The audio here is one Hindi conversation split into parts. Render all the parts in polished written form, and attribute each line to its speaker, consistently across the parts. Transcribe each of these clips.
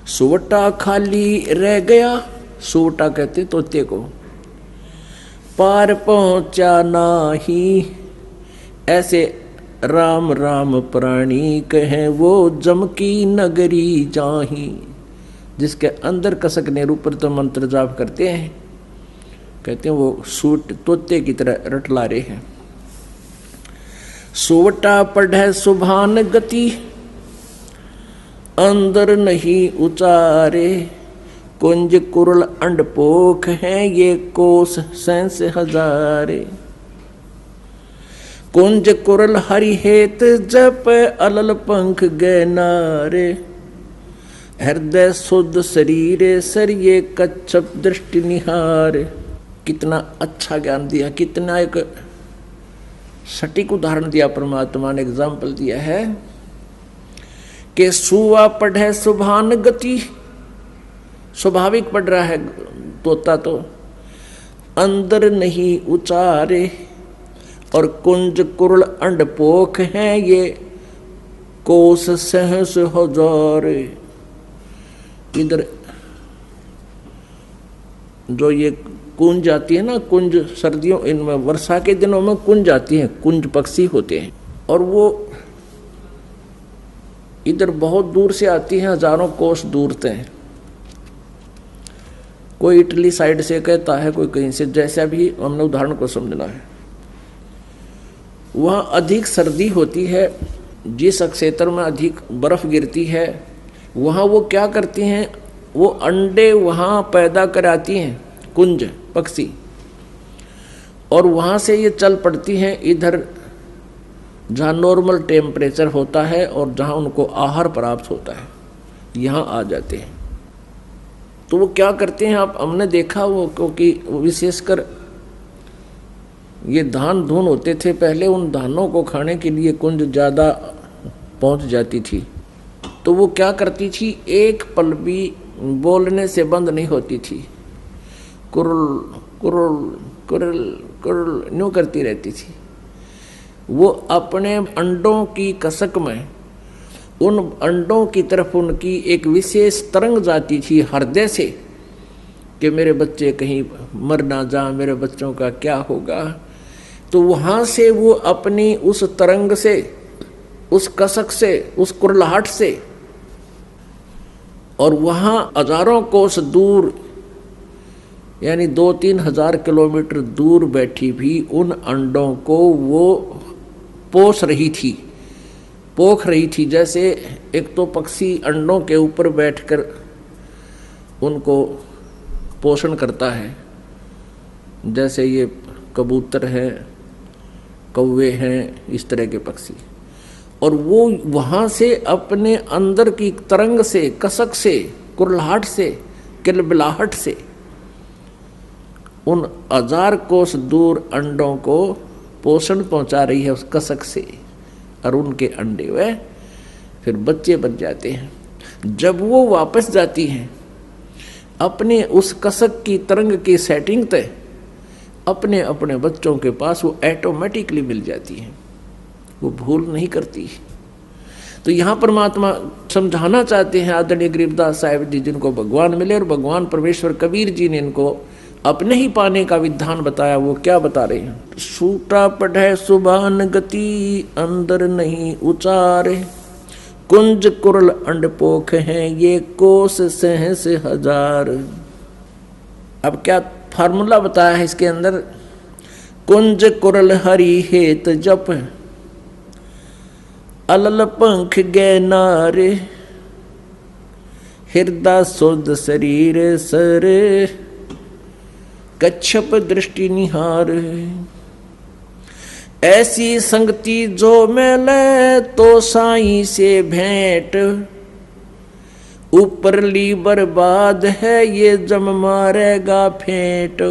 Speaker 1: सुवटा खाली रह गया, सुवटा कहते तोते को, पार पहुंचा नाही, ऐसे राम राम प्राणी कहे वो जम की नगरी जाही। जिसके अंदर कसक ने ऊपर तो मंत्र जाप करते हैं, कहते हैं वो सूट तोते की तरह रटला रहे हैं। सुवटा पढ़े सुभान गति, अंदर नहीं उचारे, कुंज कुरल अंडपोख हैं ये कोस सैंस हजारे। कुंज कुरल हरि हेत जप अलल पंख गए नारे, हृदय शुद्ध शरीर सरिये कच्छप दृष्टि निहार। कितना अच्छा ज्ञान दिया, कितना एक सटीक उदाहरण दिया परमात्मा ने, एग्जाम्पल दिया है कि सुवा पढ़े सुभान गति, स्वाभाविक पढ़ रहा है तोता तो, अंदर नहीं उचारे, और कुंज कुरल अंडपोख हैं ये कोस सहस हजार। इधर जो ये कुंज आती है ना, कुंज सर्दियों इनमें वर्षा के दिनों में कुंज आती है, कुंज पक्षी होते हैं, और वो इधर बहुत दूर से आती हैं, हजारों कोस दूर से। कोई इटली साइड से कहता है, कोई कहीं से, जैसा भी हमने उदाहरण को समझना है। वहाँ अधिक सर्दी होती है, जिस क्षेत्र में अधिक बर्फ गिरती है वहाँ वो क्या करती हैं, वो अंडे वहाँ पैदा कराती हैं, कुंज पक्षी, और वहाँ से ये चल पड़ती हैं इधर जहाँ नॉर्मल टेम्परेचर होता है और जहाँ उनको आहार प्राप्त होता है, यहाँ आ जाते हैं। तो वो क्या करते हैं, आप हमने देखा वो, क्योंकि विशेषकर ये धान धुन होते थे पहले, उन धानों को खाने के लिए कुंज ज़्यादा पहुँच जाती थी। तो वो क्या करती थी, एक पल भी बोलने से बंद नहीं होती थी, कुरुल कुरुल कुरुल कुरुल न्यू करती रहती थी। वो अपने अंडों की कसक में उन अंडों की तरफ उनकी एक विशेष तरंग जाती थी हृदय से, कि मेरे बच्चे कहीं मर ना जा, मेरे बच्चों का क्या होगा। तो वहाँ से वो अपनी उस तरंग से, उस कसक से, उस कुरलाहट से, और वहाँ हजारों कोस दूर यानी 2-3 हजार किलोमीटर दूर बैठी भी उन अंडों को वो पोष रही थी, पोख रही थी। जैसे एक तो पक्षी अंडों के ऊपर बैठकर उनको पोषण करता है, जैसे ये कबूतर हैं, कौवे हैं, इस तरह के पक्षी, और वो वहाँ से अपने अंदर की तरंग से, कसक से, कुरलाहट से, किलबिलाहट से उन हजार कोस दूर अंडों को पोषण पहुंचा रही है उस कसक से, और उनके अंडे वे फिर बच्चे बन जाते हैं। जब वो वापस जाती हैं अपने उस कसक की तरंग की सेटिंग तय, अपने अपने बच्चों के पास वो ऑटोमेटिकली मिल जाती हैं, वो भूल नहीं करती। तो यहाँ परमात्मा समझाना चाहते हैं आदरणीय गरीबदास साहिब जी, जिनको भगवान मिले, और भगवान परमेश्वर कबीर जी ने इनको अपने ही पाने का विधान बताया। वो क्या बता रहे हैं, सूटा पढ़े सुभान गति, अंदर नहीं उचारे, कुंज कुरल अंडपोख हैं ये कोस सहस हजार। अब क्या फार्मूला बताया है इसके अंदर, कुंज कुरल हरि हेत जप, अलल पंख गए नारे, हृदय शुद्ध शरीर सर, कच्छप दृष्टि निहार। ऐसी संगति जो मिले तो साईं से भेंट, ऊपरली बर्बाद है ये जम मारेगा फेंट।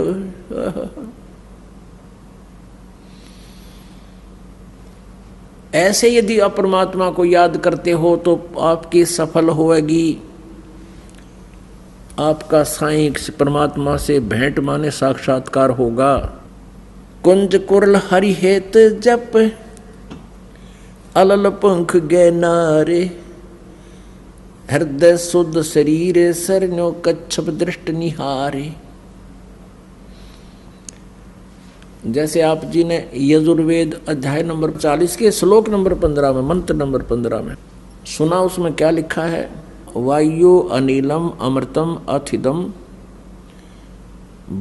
Speaker 1: ऐसे यदि आप परमात्मा को याद करते हो तो आपकी सफल होगी, आपका साईं परमात्मा से भेंट माने साक्षात्कार होगा। कुंज कुरल हरि हेत जप, अलल पंख गए नारे, हृदय शुद्ध शरीर सरन्यो कच्छप दृष्ट निहारे। जैसे आप जी ने यजुर्वेद अध्याय नंबर 40 के श्लोक नंबर 15 में, मंत्र नंबर 15 में सुना, उसमें क्या लिखा है? वायु अनिलम अमृतम अथिदम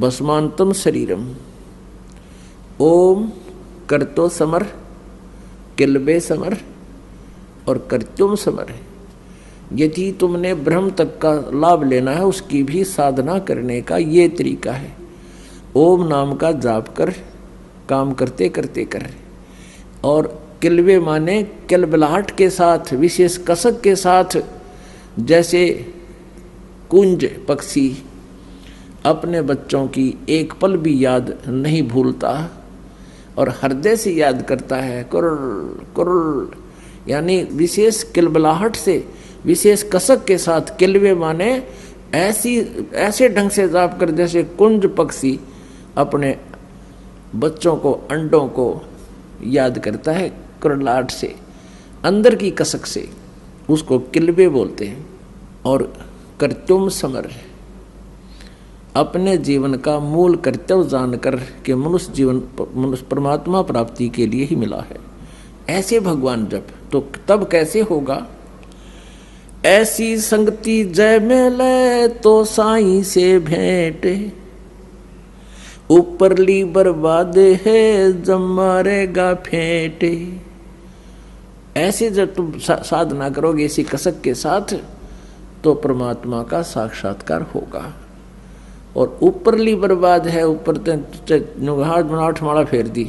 Speaker 1: भस्मांतम शरीरम ओम करतो समर किलबे समर और कर्त्युम समर। यदि तुमने ब्रह्म तक का लाभ लेना है, उसकी भी साधना करने का ये तरीका है। ओम नाम का जाप कर, काम करते करते कर। और किलबे माने किलबिलाहट के साथ, विशेष कसक के साथ, जैसे कुंज पक्षी अपने बच्चों की एक पल भी याद नहीं भूलता और हृदय से याद करता है, कुरुल कुरुल, यानी विशेष किलबिलाहट से, विशेष कसक के साथ। किलबे माने ऐसे ढंग से जाप कर जैसे कुंज पक्षी अपने बच्चों को, अंडों को याद करता है कुरलाहट से, अंदर की कसक से, उसको किलबे बोलते हैं। और कर्तुम समर, अपने जीवन का मूल कर्तव्य जानकर कि मनुष्य जीवन मनुष्य परमात्मा प्राप्ति के लिए ही मिला है, ऐसे भगवान जब, तो तब कैसे होगा? ऐसी संगति जय मिले तो साईं से भेंट, ऊपरली बर्बाद है जब मारेगा फेंट। ऐसे जब तुम साधना करोगे इसी कसक के साथ, तो परमात्मा का साक्षात्कार होगा। और ऊपरली बर्बाद है, ऊपर हाथ माला फेर दी,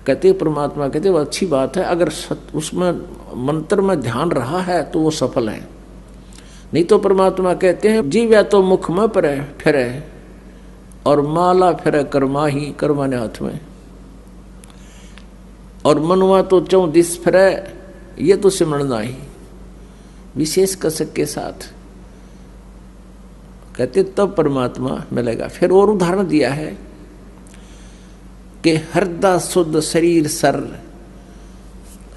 Speaker 1: कहते परमात्मा कहते वो अच्छी बात है, अगर उसमें मंत्र में ध्यान रहा है तो वो सफल है। नहीं तो परमात्मा कहते हैं जीव या तो मुख में परे फिरे और माला फिरे कर्मा ही, कर्मा ने हाथ में, और मनुआ तो चौं दिस फिरे, ये तो सिमरना ही। विशेष कसक के साथ कहते तब परमात्मा मिलेगा। फिर और उदाहरण दिया है कि हृदय शुद्ध शरीर सर,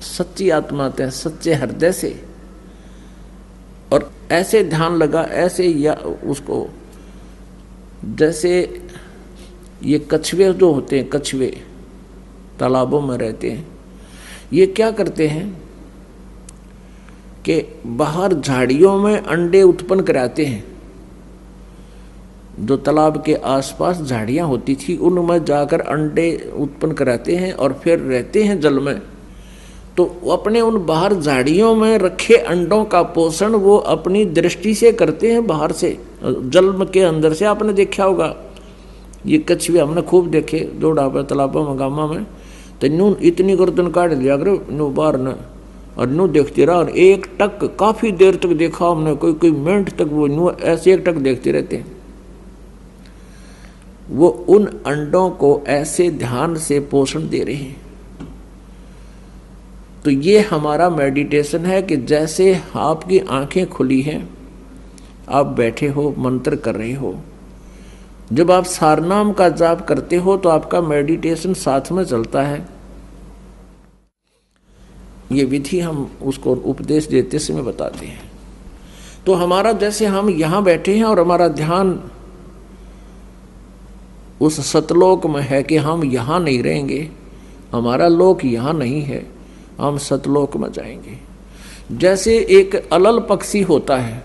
Speaker 1: सच्ची आत्मा ते सच्चे हृदय से, और ऐसे ध्यान लगा, ऐसे या उसको, जैसे ये कछुए जो होते हैं, कछुए तालाबों में रहते हैं, ये क्या करते हैं कि बाहर झाड़ियों में अंडे उत्पन्न कराते हैं। जो तालाब के आसपास झाड़ियां होती थी उनमें जाकर अंडे उत्पन्न कराते हैं और फिर रहते हैं जल में। तो अपने उन बाहर झाड़ियों में रखे अंडों का पोषण वो अपनी दृष्टि से करते हैं, बाहर से, जल के अंदर से। आपने देखा होगा ये कछुए, हमने खूब देखे जोड़ा पर तालाबों में, गामा में, तो नू इतनी गर्दन काट दिया करो नू बाहर न, और नू देखते रहा, और एक टक काफी देर तक देखा हमने, कोई मिनट तक वो नू ऐसे एक टक देखते रहते हैं। वो उन अंडों को ऐसे ध्यान से पोषण दे रहे हैं। तो ये हमारा मेडिटेशन है कि जैसे आपकी आंखें खुली हैं, आप बैठे हो, मंत्र कर रहे हो, जब आप सारनाम का जाप करते हो तो आपका मेडिटेशन साथ में चलता है। ये विधि हम उसको उपदेश देते समय बताते हैं। तो हमारा जैसे हम यहाँ बैठे हैं और हमारा ध्यान उस सतलोक में है कि हम यहाँ नहीं रहेंगे, हमारा लोक यहाँ नहीं है, हम सतलोक में जाएंगे। जैसे एक अलल पक्षी होता है,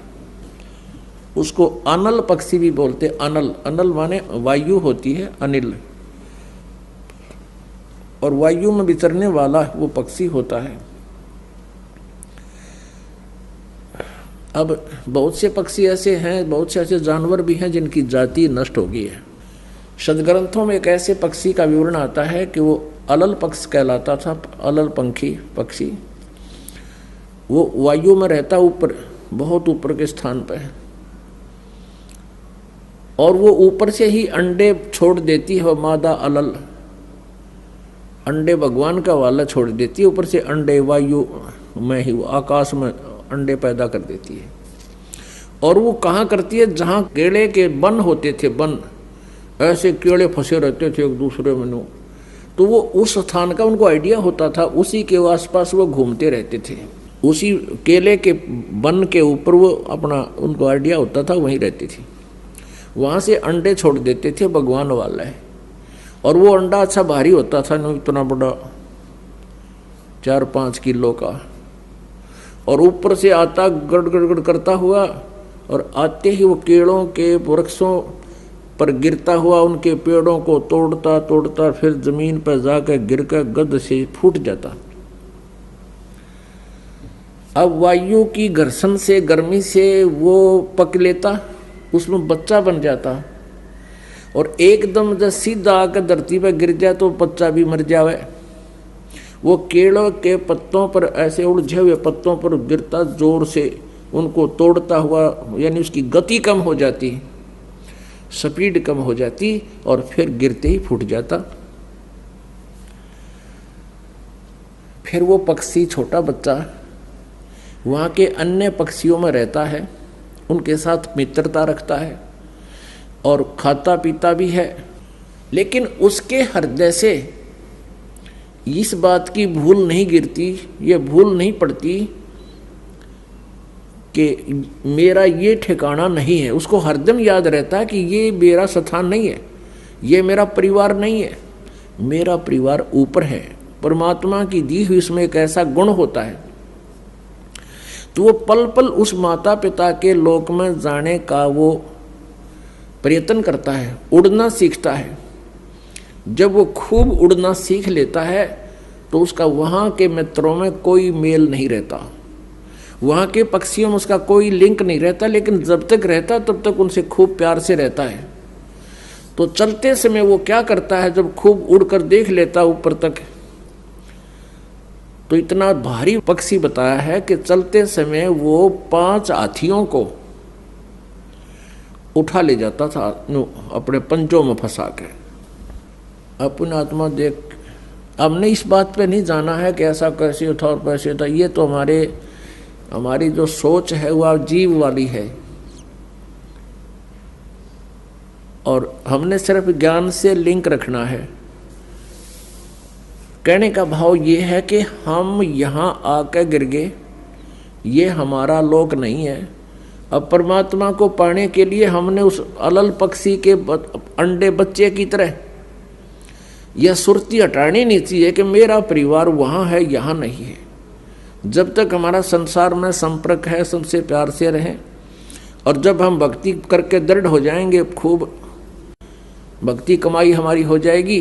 Speaker 1: उसको अनल पक्षी भी बोलते। अनल, अनल माने वायु होती है, अनिल, और वायु में विचरने वाला वो पक्षी होता है। अब बहुत से पक्षी ऐसे हैं, बहुत से ऐसे जानवर भी हैं जिनकी जाति नष्ट हो गई है। सदग्रंथों में एक ऐसे पक्षी का विवरण आता है कि वो अलल पक्ष कहलाता था, अलल पंखी पक्षी। वो वायु में रहता, ऊपर, बहुत ऊपर के स्थान पर है, और वो ऊपर से ही अंडे छोड़ देती है। मादा अलल अंडे भगवान का वाला छोड़ देती है, ऊपर से अंडे वायु में ही, आकाश में अंडे पैदा कर देती है। और वो कहाँ करती है? जहाँ केले के वन होते थे, वन, ऐसे कीड़े फंसे रहते थे एक दूसरे में, तो वो उस स्थान का उनको आइडिया होता था, उसी के आसपास वो घूमते रहते थे। उसी केले के वन के ऊपर वो अपना उनको आइडिया होता था, वहीं रहती थी। वहाँ से अंडे छोड़ देते थे, भगवान वाला है। और वो अंडा अच्छा भारी होता था, नहीं इतना बड़ा 4-5 किलो का, और ऊपर से आता गड़ गड़ गड़ करता हुआ, और आते ही वो केलों के वृक्षों पर गिरता हुआ उनके पेड़ों को तोड़ता तोड़ता फिर जमीन पर जाकर गिर कर गद से फूट जाता। अब वायु की घर्षण से, गर्मी से वो पक लेता, उसमें बच्चा बन जाता, और एकदम जब सीधा आकर धरती पर गिर जाए तो बच्चा भी मर जावे। वो केलों के पत्तों पर, ऐसे उलझे हुए पत्तों पर गिरता, जोर से उनको तोड़ता हुआ, यानी उसकी गति कम हो जाती, स्पीड कम हो जाती, और फिर गिरते ही फूट जाता। फिर वो पक्षी, छोटा बच्चा, वहाँ के अन्य पक्षियों में रहता है, उनके साथ मित्रता रखता है और खाता पीता भी है। लेकिन उसके हृदय से इस बात की भूल नहीं गिरती, ये भूल नहीं पड़ती कि मेरा ये ठिकाना नहीं है। उसको हरदम याद रहता है कि ये मेरा स्थान नहीं है, ये मेरा परिवार नहीं है, मेरा परिवार ऊपर है। परमात्मा की दी हुई इसमें एक ऐसा गुण होता है, तो वो पल पल उस माता पिता के लोक में जाने का वो प्रयत्न करता है, उड़ना सीखता है। जब वो खूब उड़ना सीख लेता है तो उसका वहाँ के मित्रों में कोई मेल नहीं रहता, वहाँ के पक्षियों में उसका कोई लिंक नहीं रहता, लेकिन जब तक रहता तब तक उनसे खूब प्यार से रहता है। तो चलते समय वो क्या करता है, जब खूब उड़कर देख लेता ऊपर तक, तो इतना भारी पक्षी बताया है कि चलते समय वो 5 हाथियों को उठा ले जाता था अपने पंजों में फंसा के। अपनी आत्मा देख, हमने इस बात पे नहीं जाना है कि ऐसा कैसे था और कैसे था, ये तो हमारी जो सोच है वह जीव वाली है, और हमने सिर्फ ज्ञान से लिंक रखना है। कहने का भाव ये है कि हम यहाँ आकर गिर गए, ये हमारा लोक नहीं है। अब परमात्मा को पाने के लिए हमने उस अलल पक्षी के अंडे बच्चे की तरह यह सुरती हटानी नहीं चाहिए कि मेरा परिवार वहाँ है, यहाँ नहीं है। जब तक हमारा संसार में संपर्क है, सबसे प्यार से रहें, और जब हम भक्ति करके दृढ़ हो जाएंगे, खूब भक्ति कमाई हमारी हो जाएगी,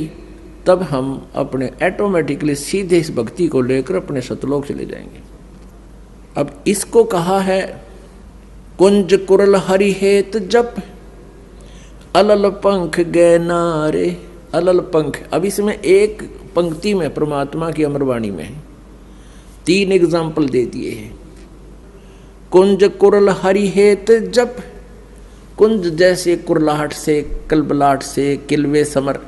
Speaker 1: तब हम अपने ऑटोमेटिकली सीधे इस भक्ति को लेकर अपने सतलोक चले जाएंगे। अब इसको कहा है कुंज कुरल हरि हेत जप, अलल पंख गए नारे। अलल पंख, अब इसमें एक पंक्ति में परमात्मा की अमरवाणी में 3 एग्जाम्पल दे दिए हैं। कुंज कुरल हरि हेत जप, कुंज जैसे कुरलाहट से, कलबलाहट से, किलवे समर,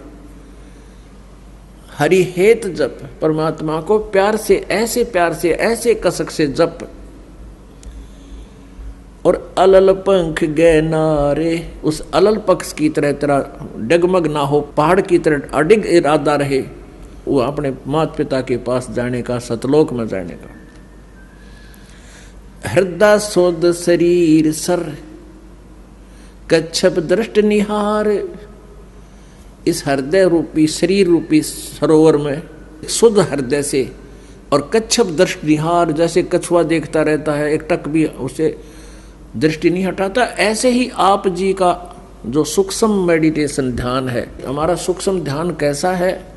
Speaker 1: हरि हेत जप, परमात्मा को प्यार से, ऐसे कसक से जप। और अलल पंख गए नारे, उस अलल पक्ष की तरह डगमग ना हो, पहाड़ की तरह अडिग इरादा रहे, वो अपने माता पिता के पास जाने का, सतलोक में जाने का। हृदय सोद शरीर सर, कच्छप दृष्ट निहार। इस हृदय रूपी, शरीर रूपी सरोवर में शुद्ध हृदय से, और कच्छप दृष्ट निहार, जैसे कछुआ देखता रहता है, एक टक भी उसे दृष्टि नहीं हटाता, ऐसे ही आप जी का जो सूक्ष्म मेडिटेशन ध्यान है, हमारा सूक्ष्म ध्यान कैसा है?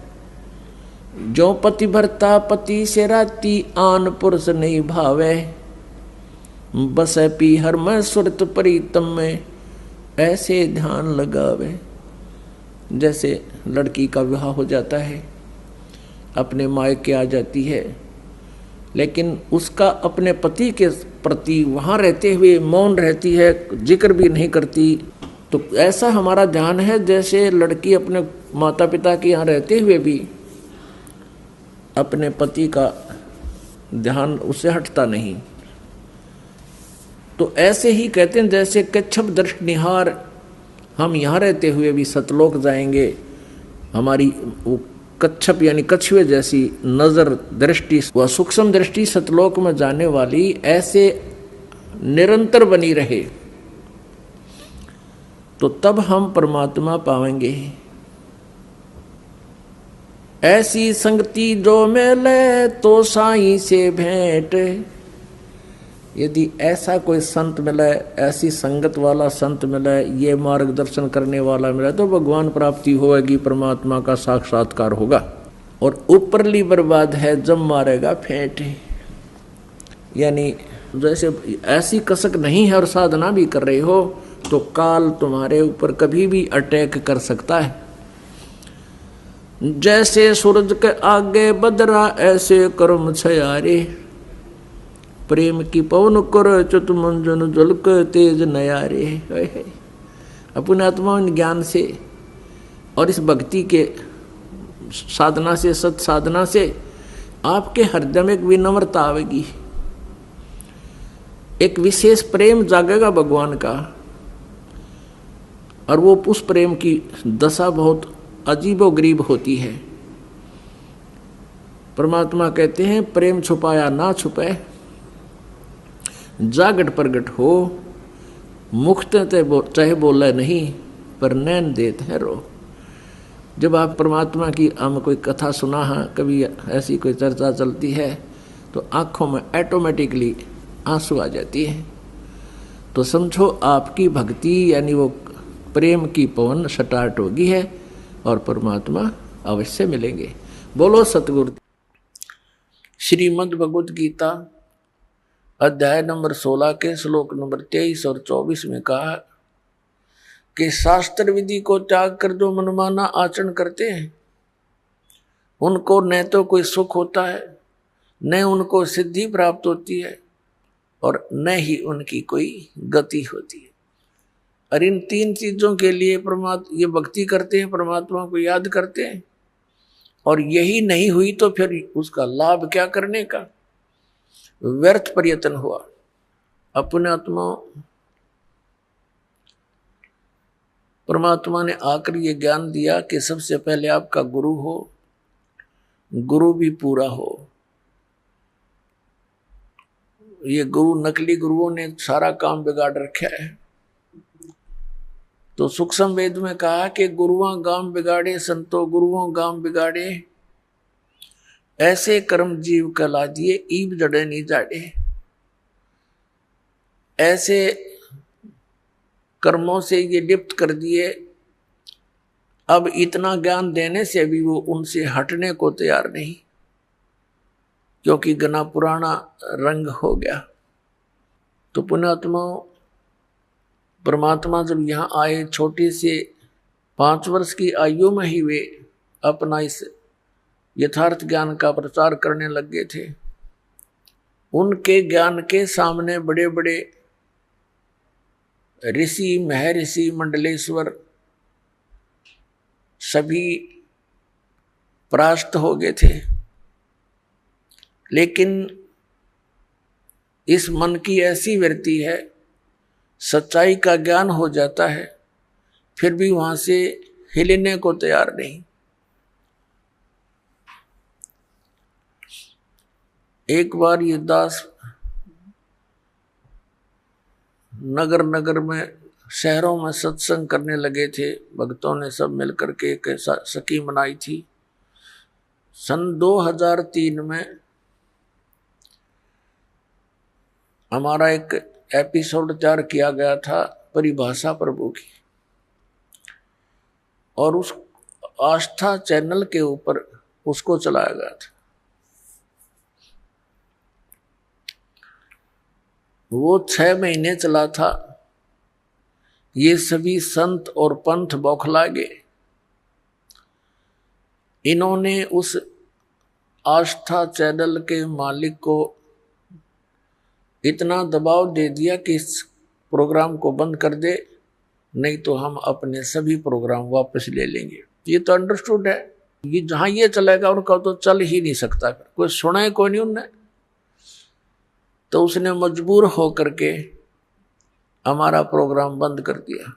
Speaker 1: जो पति भरता पति से राती, आन पुरुष नहीं भावे, बस पी हर मैं सुरत प्रीतम में, ऐसे ध्यान लगावे। जैसे लड़की का विवाह हो जाता है, अपने मायके आ जाती है, लेकिन उसका अपने पति के प्रति वहाँ रहते हुए मौन रहती है, जिक्र भी नहीं करती। तो ऐसा हमारा ध्यान है जैसे लड़की अपने माता पिता के यहाँ रहते हुए भी अपने पति का ध्यान उससे हटता नहीं। तो ऐसे ही कहते हैं जैसे कच्छप दृष्ट निहार, हम यहाँ रहते हुए भी सतलोक जाएंगे, हमारी वो कच्छप यानी कछुए जैसी नजर दृष्टि व सूक्ष्म दृष्टि सतलोक में जाने वाली ऐसे निरंतर बनी रहे, तो तब हम परमात्मा पाएंगे। ऐसी संगति जो मिले तो साईं से भेंट, यदि ऐसा कोई संत मिले, ऐसी संगत वाला संत मिले, ये मार्गदर्शन करने वाला मिले, तो भगवान प्राप्ति होगी, परमात्मा का साक्षात्कार होगा। और ऊपरली बर्बाद है जब मारेगा फेंट, यानी जैसे ऐसी कसक नहीं है और साधना भी कर रहे हो तो काल तुम्हारे ऊपर कभी भी अटैक कर सकता है। जैसे सूरज के आगे बदरा ऐसे कर्म छयारे, प्रेम की पवन कर चुत मंजन जलक तेज नयारे। अपने आत्मा ज्ञान से और इस भक्ति के साधना से, सत साधना से आपके हृदय में एक विनम्रता आवेगी, एक विशेष प्रेम जागेगा भगवान का। और वो उस प्रेम की दशा बहुत अजीबोगरीब होती है। परमात्मा कहते हैं प्रेम छुपाया ना छुपे, जागट प्रगट हो, मुक्त चाहे बोले नहीं पर नैन देते हैं रो। जब आप परमात्मा की हम कोई कथा सुना है, कभी ऐसी कोई चर्चा चलती है, तो आंखों में ऑटोमेटिकली आंसू आ जाती है। तो समझो आपकी भक्ति यानी वो प्रेम की पवन स्टार्ट होगी है और परमात्मा अवश्य मिलेंगे। बोलो सतगुरु। श्रीमद् भगवद गीता अध्याय नंबर 16 के श्लोक नंबर 23 और 24 में कहा कि शास्त्र विधि को त्याग कर जो मनमाना आचरण करते हैं, उनको न तो कोई सुख होता है, न उनको सिद्धि प्राप्त होती है, और न ही उनकी कोई गति होती है। और इन तीन चीजों के लिए परमात्मा ये भक्ति करते हैं, परमात्मा को याद करते हैं, और यही नहीं हुई तो फिर उसका लाभ क्या करने का, व्यर्थ प्रयत्न हुआ। अपने आत्मा परमात्मा ने आकर ये ज्ञान दिया कि सबसे पहले आपका गुरु हो, गुरु भी पूरा हो। ये गुरु नकली गुरुओं ने सारा काम बिगाड़ रखा है। तो सूक्ष्म वेद में कहा कि गुरुआं गाम बिगाड़े, संतो गुरुओं गाम बिगाड़े, ऐसे कर्म जीव कला दिए, ईब जड़े नहीं जाड़े। ऐसे कर्मों से ये लिप्त कर दिए, अब इतना ज्ञान देने से भी वो उनसे हटने को तैयार नहीं, क्योंकि घना पुराना रंग हो गया। तो पुण्यात्माओं, परमात्मा जब यहाँ आए, छोटे से 5 वर्ष की आयु में ही वे अपना इस यथार्थ ज्ञान का प्रचार करने लग गए थे। उनके ज्ञान के सामने बड़े बड़े ऋषि, महर्षि, मंडलेश्वर सभी परास्त हो गए थे। लेकिन इस मन की ऐसी वृत्ति है, सच्चाई का ज्ञान हो जाता है, फिर भी वहां से हिलने को तैयार नहीं। एक बार ये दास नगर नगर में, शहरों में सत्संग करने लगे थे। भक्तों ने सब मिलकर के एक सखी मनाई थी। सन 2003 में हमारा एक एपिसोड तैयार किया गया था परिभाषा प्रभु की, और उस आस्था चैनल के ऊपर उसको चलाया गया था। वो 6 महीने चला था। ये सभी संत और पंथ बौखला गए। इन्होंने उस आस्था चैनल के मालिक को इतना दबाव दे दिया कि इस प्रोग्राम को बंद कर दे, नहीं तो हम अपने सभी प्रोग्राम वापस ले लेंगे। ये तो अंडरस्टूड है, ये जहां ये चलेगा उनका तो चल ही नहीं सकता। कोई सुना कोई नहीं उनने, तो उसने मजबूर होकर के हमारा प्रोग्राम बंद कर दिया।